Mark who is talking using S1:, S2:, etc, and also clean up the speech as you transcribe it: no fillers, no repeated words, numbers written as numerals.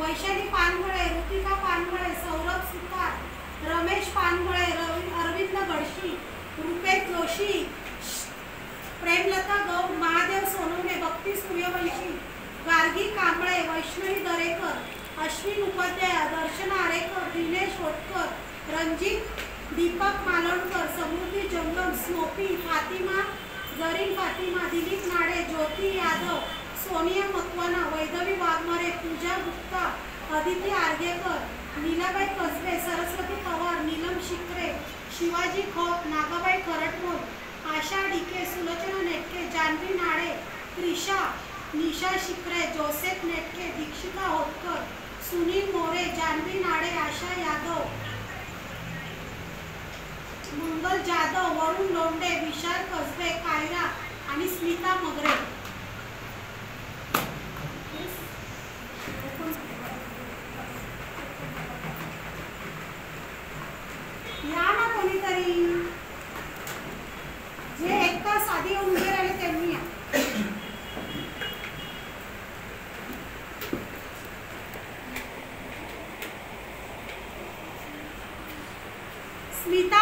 S1: वैशाली पानगळे, ऋतिका पानगळे, सौरभ सुतार, रमेश पानगळे, अरविंद गडशी, रुपेश जोशी, प्रेमलता गौड, महादेव सोनवणे, भक्ती सूर्यवंशी, गार्गी कांबळे, वैष्णवी दरेकर, अश्विन उपाध्याय, दर्शन आरेकर, दिनेश होटकर, रणजित, दीपक मालवणकर, समृद्धी जंगम, स्नोपी, फातिमा जरीन, फातिमा, दिलीप नाडे, ज्योती यादव, सोनिया मकवाना, वैदवी वाघमारे, पूजा गुप्ता, अदिती आर्गेकर, नीलाबाई कसबे, सरस्वती पवार, नीलम शिकरे, शिवाजी खोत, नागाबाई खरटमोल, आशा डिके, सुलोचना नेटके, जानवी नाडे, त्रिशा, निशा शिकरे, जोसेफ नेटके, दीक्षिता होतकर, सुनील मोरे, जानवी नाडे, आशा यादव, मंगल जाधव, वरुण लोंढे, विशाल कसबे, कायरा आणि स्मिता मगरे. या ना कोणीतरी, जे एक तास आधी येऊन उभे राहिले त्यांनी या. स्मिता